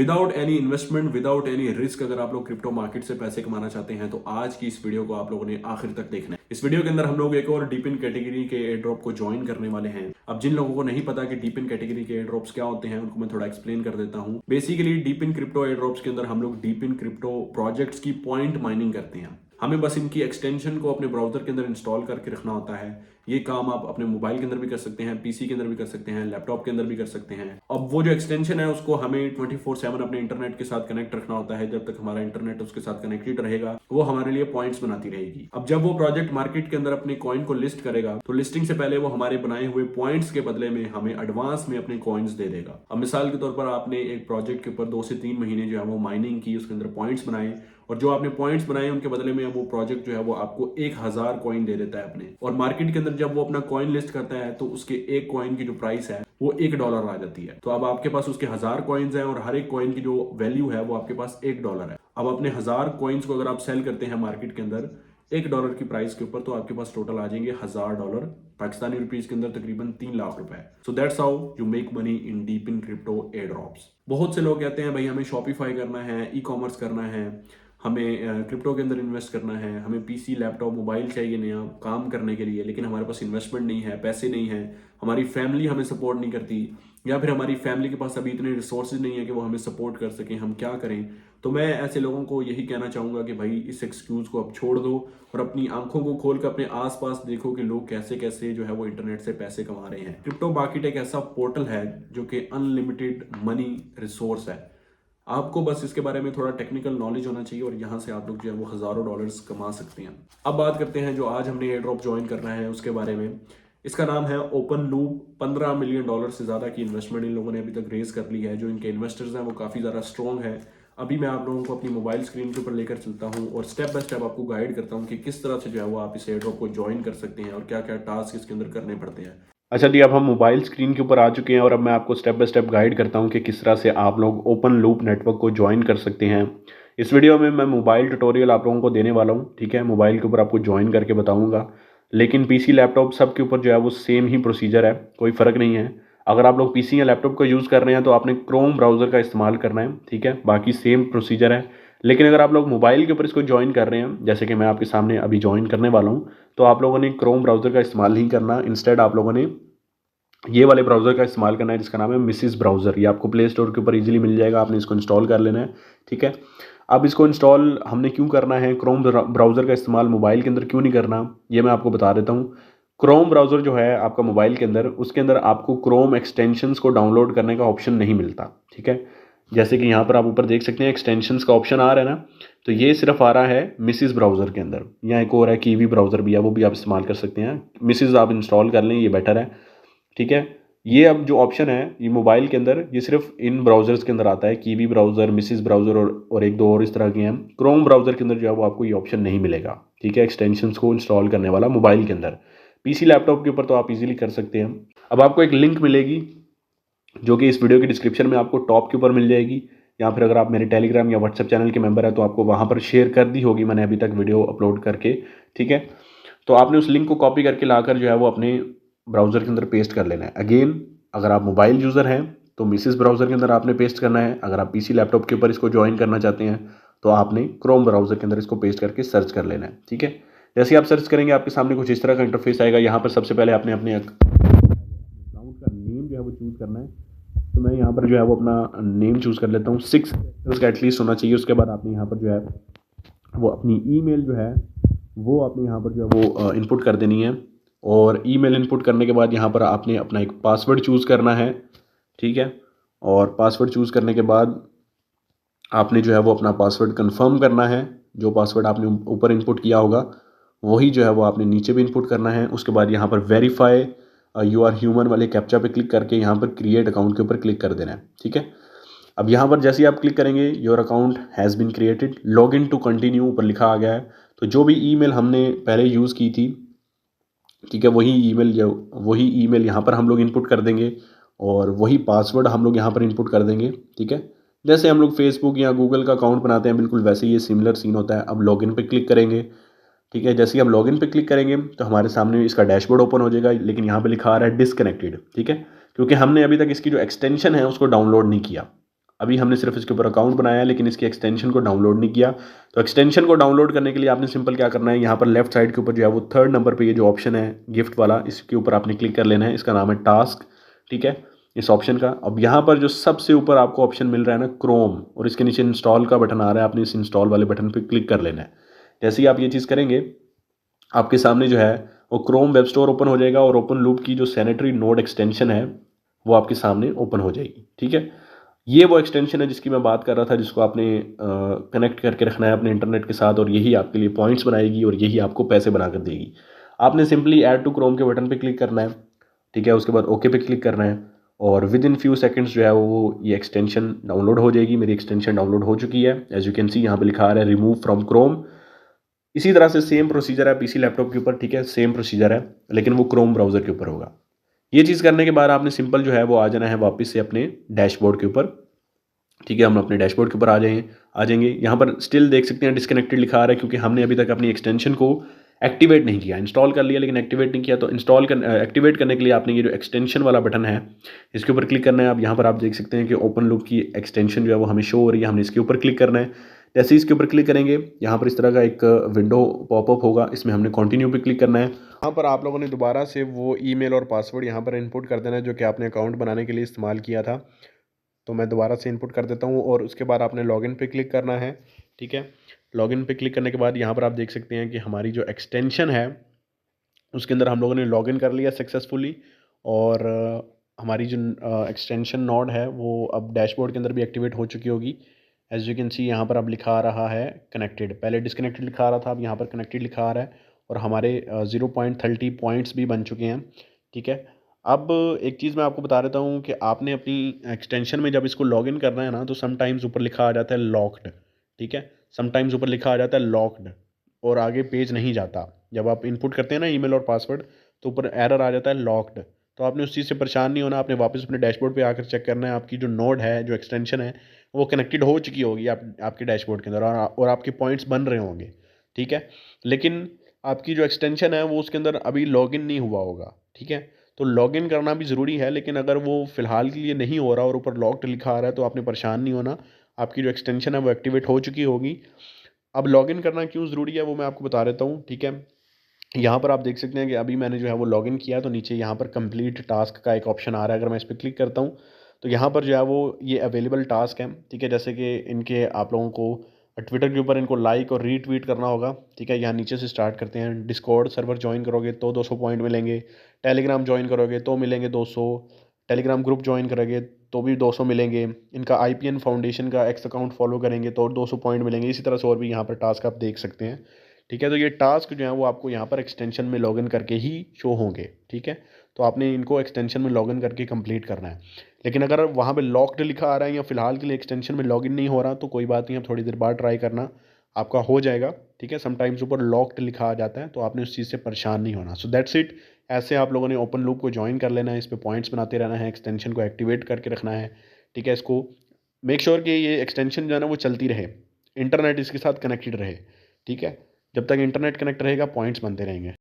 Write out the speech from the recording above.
Without any investment, without any risk अगर आप लोग क्रिप्टो मार्केट से पैसे कमाना चाहते हैं तो आज की इस वीडियो को आप लोगों ने आखिर तक देखना है। इस वीडियो के अंदर हम लोग एक और डीप इन कैटेगरी के एयर ड्रॉप को ज्वाइन करने वाले हैं। अब जिन लोगों को नहीं पता कि डीप इन कैटेगरी के एयर ड्रॉप्स क्या होते हैं उनको मैं थोड़ा एक्सप्लेन कर देता हूं। Basically deep in crypto air drops के अंदर हम लोग डीप इन क्रिप्टो प्रोजेक्ट्स की पॉइंट माइनिंग करते हैं। हमें बस इनकी एक्सटेंशन को अपने ब्राउजर के अंदर इंस्टॉल करके रखना होता है। ये काम आप अपने मोबाइल के अंदर भी कर सकते हैं, पीसी के अंदर भी कर सकते हैं, लैपटॉप के अंदर भी कर सकते हैं। अब वो जो एक्सटेंशन है उसको हमें 24/7 अपने इंटरनेट के साथ कनेक्ट रखना होता है। जब तक हमारा इंटरनेट उसके साथ कनेक्टेड रहेगा वो हमारे लिए पॉइंट्स बनाती रहेगी। अब जब वो प्रोजेक्ट मार्केट के अंदर अपने कॉइन को लिस्ट करेगा तो लिस्टिंग से पहले वो हमारे बनाए हुए पॉइंट्स के बदले में हमें एडवांस में अपने कॉइन्स दे देगा। अब मिसाल के तौर पर आपने एक प्रोजेक्ट के ऊपर 2 से 3 महीने जो है वो माइनिंग की, उसके अंदर पॉइंट्स बनाए, और जो आपने पॉइंट्स बनाए उनके बदले में अब वो प्रोजेक्ट जो है वो आपको 1000 कॉइन दे देता है अपने। और मार्केट के अंदर जब वो अपना कॉइन लिस्ट करता है तो उसके एक कॉइन की जो प्राइस है वो $1 आ जाती है। तो अब आपके पास उसके 1000 कॉइन्स हैं और हर एक कॉइन की जो वैल्यू है वो आपके पास $1 है। अब अपने 1000 कॉइन्स को अगर आप सेल करते हैं मार्केट के अंदर $1 की प्राइस के ऊपर तो आपके पास टोटल आ जाएंगे $1000 पाकिस्तानी रुपीज के अंदर, तकरीबन 3 लाख रुपए। So that's how you make money in deep in crypto air drops. बहुत से लोग कहते हैं भाई हमें शॉपिफाई करना है, ई कॉमर्स करना है, हमें क्रिप्टो के अंदर इन्वेस्ट करना है, हमें पीसी लैपटॉप मोबाइल चाहिए नया काम करने के लिए, लेकिन हमारे पास इन्वेस्टमेंट नहीं है, पैसे नहीं है, हमारी फैमिली हमें सपोर्ट नहीं करती, या फिर हमारी फैमिली के पास अभी इतने रिसोर्सेज नहीं है कि वो हमें सपोर्ट कर सकें, हम क्या करें। तो मैं ऐसे लोगों को यही कहना चाहूँगा कि भाई इस एक्सक्यूज़ को अब छोड़ दो और अपनी आंखों को खोल कर अपने आसपास देखो कि लोग कैसे कैसे जो है वो इंटरनेट से पैसे कमा रहे हैं। क्रिप्टो मार्केट एक ऐसा पोर्टल है जो कि अनलिमिटेड मनी रिसोर्स है। आपको बस इसके बारे में थोड़ा टेक्निकल नॉलेज होना चाहिए और यहाँ से आप लोग जो है वो हज़ारों डॉलर्स कमा सकते हैं। अब बात करते हैं जो आज हमने एयर ड्रॉप ज्वाइन करना है उसके बारे में। इसका नाम है ओपन लूप। $15 मिलियन से ज़्यादा की इन्वेस्टमेंट इन लोगों ने अभी तक रेज कर ली है। जो इनके इन्वेस्टर्स हैं वो काफ़ी ज़्यादा स्ट्रॉन्ग है। अभी मैं आप लोगों को अपनी मोबाइल स्क्रीन के ऊपर लेकर चलता हूँ और स्टेप बाय स्टेप आपको गाइड करता हूँ कि किस तरह से जो है वो आप इस एयर ड्रॉप को ज्वाइन कर सकते हैं और क्या क्या टास्क इसके अंदर करने पड़ते हैं। अच्छा जी, अब हम मोबाइल स्क्रीन के ऊपर आ चुके हैं और अब मैं आपको स्टेप बाय स्टेप गाइड करता हूं कि किस तरह से आप लोग ओपन लूप नेटवर्क को ज्वाइन कर सकते हैं। इस वीडियो में मैं मोबाइल ट्यूटोरियल आप लोगों को देने वाला हूं, ठीक है। मोबाइल के ऊपर आपको ज्वाइन करके बताऊंगा, लेकिन पीसी लैपटॉप सब के ऊपर जो है वो सेम ही प्रोसीजर है, कोई फ़र्क नहीं है। अगर आप लोग पीसी या लैपटॉप का यूज़ कर रहे हैं तो आपने क्रोम ब्राउज़र का इस्तेमाल करना है, ठीक है। बाकी सेम प्रोसीजर है। लेकिन अगर आप लोग मोबाइल के ऊपर इसको ज्वाइन कर रहे हैं, जैसे कि मैं आपके सामने अभी ज्वाइन करने वाला हूँ, तो आप लोगों ने क्रोम ब्राउज़र का इस्तेमाल नहीं करना। इंस्टेड आप लोगों ने ये वाले ब्राउज़र का इस्तेमाल करना है जिसका नाम है मिसिस ब्राउज़र। ये आपको प्ले स्टोर के ऊपर इजीली मिल जाएगा, आपने इसको इंस्टॉल कर लेना है, ठीक है। अब इसको इंस्टॉल हमने क्यों करना है, क्रोम ब्राउज़र का इस्तेमाल मोबाइल के अंदर क्यों नहीं करना, ये मैं आपको बता देता हूँ। क्रोम ब्राउज़र जो है आपका मोबाइल के अंदर, उसके अंदर आपको क्रोम एक्सटेंशंस को डाउनलोड करने का ऑप्शन नहीं मिलता, ठीक है। जैसे कि यहाँ पर आप ऊपर देख सकते हैं एक्सटेंशंस का ऑप्शन आ रहा है ना, तो ये सिर्फ आ रहा है मिसिस ब्राउज़र के अंदर। यहाँ एक और है कीवी ब्राउज़र भी है, वो भी आप इस्तेमाल कर सकते हैं। मिसिस आप इंस्टॉल कर लें, ये बेटर है, ठीक है। ये अब जो ऑप्शन है ये मोबाइल के अंदर ये सिर्फ इन ब्राउज़र्स के अंदर आता है, कीवी ब्राउज़र, मिसिस ब्राउज़र और एक दो और इस तरह के हैं। क्रोम ब्राउज़र के अंदर जो है वो आपको ये ऑप्शन नहीं मिलेगा, ठीक है, एक्सटेंशंस को इंस्टॉल करने वाला मोबाइल के अंदर। पीसी लैपटॉप के ऊपर तो आप इजीली कर सकते हैं। अब आपको एक लिंक मिलेगी जो कि इस वीडियो की डिस्क्रिप्शन में आपको टॉप के ऊपर मिल जाएगी, या फिर अगर आप मेरे टेलीग्राम या व्हाट्सएप चैनल के मेंबर है तो आपको वहाँ पर शेयर कर दी होगी मैंने अभी तक वीडियो अपलोड करके, ठीक है। तो आपने उस लिंक को कॉपी करके लाकर जो है वो अपने ब्राउज़र के अंदर पेस्ट कर लेना है। अगेन अगर आप मोबाइल यूज़र हैं तो मिसिस ब्राउज़र के अंदर आपने पेस्ट करना है। अगर आप पीसी लैपटॉप के ऊपर इसको ज्वाइन करना चाहते हैं तो आपने क्रोम ब्राउज़र के अंदर इसको पेस्ट करके सर्च कर लेना है, ठीक है। जैसे आप सर्च करेंगे आपके सामने कुछ इस तरह का इंटरफेस आएगा। यहाँ पर सबसे पहले आपने अपने अकाउंट का नेम जो है वो चूज़ करना है। तो मैं यहाँ पर जो है वो अपना नेम चूज़ कर लेता हूँ, 6 का एटलीस्ट होना चाहिए। उसके बाद आपने यहाँ पर जो है वो अपनी ईमेल जो है वो आपने यहाँ पर जो है वो इनपुट कर देनी है। और ईमेल इनपुट करने के बाद यहाँ पर आपने अपना एक पासवर्ड चूज़ करना है, ठीक है। और पासवर्ड चूज़ करने के बाद आपने जो है वो अपना पासवर्ड कंफर्म करना है। जो पासवर्ड आपने ऊपर इनपुट किया होगा वही जो है वो आपने नीचे भी इनपुट करना है। उसके बाद यहाँ पर वेरीफाई यू आर ह्यूमन वाले कैप्चा पे क्लिक करके यहाँ पर क्रिएट अकाउंट के ऊपर क्लिक कर देना है, ठीक है। अब यहाँ पर जैसे ही आप क्लिक करेंगे your account has been created, log in to continue ऊपर लिखा आ गया है। तो जो भी ईमेल हमने पहले यूज़ की थी, ठीक है, वही ईमेल यहाँ पर हम लोग इनपुट कर देंगे और वही पासवर्ड हम लोग यहाँ पर इनपुट कर देंगे, ठीक है। जैसे हम लोग फेसबुक या गूगल का अकाउंट बनाते हैं बिल्कुल वैसे ही ये सिमिलर सीन होता है। अब लॉगिन पे क्लिक करेंगे, ठीक है। जैसे ही हम लॉगिन पे क्लिक करेंगे तो हमारे सामने इसका डैशबोर्ड ओपन हो जाएगा, लेकिन यहाँ पे लिखा आ रहा है डिसकनेक्टेड, ठीक है, क्योंकि हमने अभी तक इसकी जो एक्सटेंशन है उसको डाउनलोड नहीं किया। अभी हमने सिर्फ इसके ऊपर अकाउंट बनाया है, लेकिन इसकी एक्सटेंशन को डाउनलोड नहीं किया। तो एक्सटेंशन को डाउनलोड करने के लिए आपने सिंपल क्या करना है, यहाँ पर लेफ्ट साइड के ऊपर जो है वो 3rd नंबर पर ये जो ऑप्शन है गिफ्ट वाला, इसके ऊपर आपने क्लिक कर लेना है। इसका नाम है टास्क, ठीक है, इस ऑप्शन का। अब यहाँ पर जो सबसे ऊपर आपको ऑप्शन मिल रहा है ना क्रोम, और इसके नीचे इंस्टॉल का बटन आ रहा है, आपने इस इंस्टॉल वाले बटन पर क्लिक कर लेना है। जैसे ही आप ये चीज़ करेंगे, आपके सामने जो है वो क्रोम वेब स्टोर ओपन हो जाएगा, और ओपन लूप की जो सैनिटरी नोड एक्सटेंशन है वो आपके सामने ओपन हो जाएगी, ठीक है। ये वो एक्सटेंशन है जिसकी मैं बात कर रहा था, जिसको आपने कनेक्ट करके रखना है अपने इंटरनेट के साथ, और यही आपके लिए पॉइंट्स बनाएगी और यही आपको पैसे बना कर देगी। आपने सिंपली ऐड टू क्रोम के बटन पे क्लिक करना है, ठीक है, उसके बाद ओके पे क्लिक करना है, और विद इन फ्यू सेकंड्स जो है वो ये एक्सटेंशन डाउनलोड हो जाएगी। मेरी एक्सटेंशन डाउनलोड हो चुकी है, एज यू कैन सी यहाँ पे लिखा आ रहा है रिमूव फ्रॉम क्रोम। इसी तरह से सेम प्रोसीजर है पीसी लैपटॉप के ऊपर, ठीक है, सेम प्रोसीजर है, लेकिन वो क्रोम ब्राउज़र के ऊपर होगा। ये चीज़ करने के बाद आपने सिंपल जो है वो आ जाना है वापस से अपने डैशबोर्ड के ऊपर, ठीक है। हम अपने डैशबोर्ड के ऊपर आ जाएंगे। यहाँ पर स्टिल देख सकते हैं डिस्कनेक्टेड लिखा आ रहा है, क्योंकि हमने अभी तक अपनी एक्सटेंशन को एक्टिवेट नहीं किया। इंस्टॉल कर लिया लेकिन एक्टिवेट नहीं किया। तो एक्टिवेट करने के लिए आपने ये जो एक्सटेंशन वाला बटन है इसके ऊपर क्लिक करना है। अब यहाँ पर आप देख सकते हैं कि ओपन लूप की एक्सटेंशन जो है वो हमें शो हो रही है, हमने इसके ऊपर क्लिक करना है। जैसे ही इसके ऊपर क्लिक करेंगे, यहाँ पर इस तरह का एक विंडो पॉपअप होगा, इसमें हमने कंटिन्यू पे क्लिक करना है। यहाँ पर आप लोगों ने दोबारा से वो ईमेल और पासवर्ड यहाँ पर इनपुट कर देना है जो कि आपने अकाउंट बनाने के लिए इस्तेमाल किया था। तो मैं दोबारा से इनपुट कर देता हूँ, और उसके बाद आपने लॉगिन पे क्लिक करना है, ठीक है। लॉगिन पे क्लिक करने के बाद यहाँ पर आप देख सकते हैं कि हमारी जो एक्सटेंशन है उसके अंदर हम लोगों ने लॉगिन कर लिया सक्सेसफुली, और हमारी जो एक्सटेंशन नोड है वो अब डैशबोर्ड के अंदर भी एक्टिवेट हो चुकी होगी। एज यू कैन सी यहाँ पर अब लिखा आ रहा है कनेक्टेड, पहले डिसकनेक्टेड लिखा आ रहा था, अब यहाँ पर कनेक्टेड लिखा आ रहा है, और हमारे 0.30 पॉइंट्स भी बन चुके हैं, ठीक है। अब एक चीज़ मैं आपको बता देता हूँ कि आपने अपनी एक्सटेंशन में जब इसको लॉगिन करना है ना, तो समटाइम्स ऊपर लिखा आ जाता है लॉक्ड, ठीक है, समटाइम्स ऊपर लिखा आ जाता है लॉक्ड, और आगे पेज नहीं जाता। जब आप इनपुट करते हैं ना ईमेल और पासवर्ड, तो ऊपर एरर आ जाता है लॉक्ड। तो आपने उस चीज़ से परेशान नहीं होना, आपने वापस अपने डैशबोर्ड पे आकर चेक करना है आपकी जो नोड है, जो एक्सटेंशन है, वो कनेक्टेड हो चुकी होगी आपके डैशबोर्ड के अंदर, और आपके पॉइंट्स बन रहे होंगे, ठीक है। लेकिन आपकी जो एक्सटेंशन है वो उसके अंदर अभी लॉगिन नहीं हुआ होगा, ठीक है। तो लॉगिन करना भी ज़रूरी है, लेकिन अगर वो फ़िलहाल के लिए नहीं हो रहा और ऊपर लॉक्ड लिखा आ रहा है, तो आपने परेशान नहीं होना, आपकी जो एक्सटेंशन है वो एक्टिवेट हो चुकी होगी। अब लॉगिन करना क्यों ज़रूरी है वो मैं आपको बता देता हूँ, ठीक है। यहाँ पर आप देख सकते हैं कि अभी मैंने जो है वो लॉगिन किया, तो नीचे यहाँ पर कंप्लीट टास्क का एक ऑप्शन आ रहा है। अगर मैं इस पर क्लिक करता हूँ तो यहाँ पर जो है वो ये अवेलेबल टास्क है, ठीक है। जैसे कि इनके आप लोगों को ट्विटर के ऊपर इनको लाइक और रीट्वीट करना होगा, ठीक है। यहाँ नीचे से स्टार्ट करते हैं। डिस्कॉर्ड सर्वर ज्वाइन करोगे तो 200 पॉइंट मिलेंगे। टेलीग्राम ज्वाइन करोगे तो मिलेंगे 200। टेलीग्राम ग्रुप ज्वाइन करोगे तो भी 200 मिलेंगे। इनका IPN फाउंडेशन का एक्स अकाउंट फॉलो करेंगे तो 200 पॉइंट मिलेंगे। इसी तरह से और भी यहाँ पर टास्क आप देख सकते हैं, ठीक है। तो ये टास्क जो है वो आपको यहाँ पर एक्सटेंशन में लॉगिन करके ही शो होंगे, ठीक है। तो आपने इनको एक्सटेंशन में लॉगिन करके कंप्लीट करना है। लेकिन अगर वहाँ पे लॉक्ड लिखा आ रहा है या फिलहाल के लिए एक्सटेंशन में लॉगिन नहीं हो रहा, तो कोई बात नहीं, आप थोड़ी देर बाद ट्राई करना, आपका हो जाएगा, ठीक है। समटाइम्स ऊपर लॉक्ड लिखा आ जाता है, तो आपने उस चीज़ से परेशान नहीं होना। So that's it. ऐसे आप लोगों ने ओपन लूप को ज्वाइन कर लेना है, इस पर पॉइंट्स बनाते रहना है, एक्सटेंशन को एक्टिवेट करके रखना है, ठीक है। इसको मेक श्योर कि ये एक्सटेंशन जो है ना वो चलती रहे, इंटरनेट इसके साथ कनेक्टेड रहे, ठीक है। जब तक इंटरनेट कनेक्ट रहेगा पॉइंट्स बनते रहेंगे।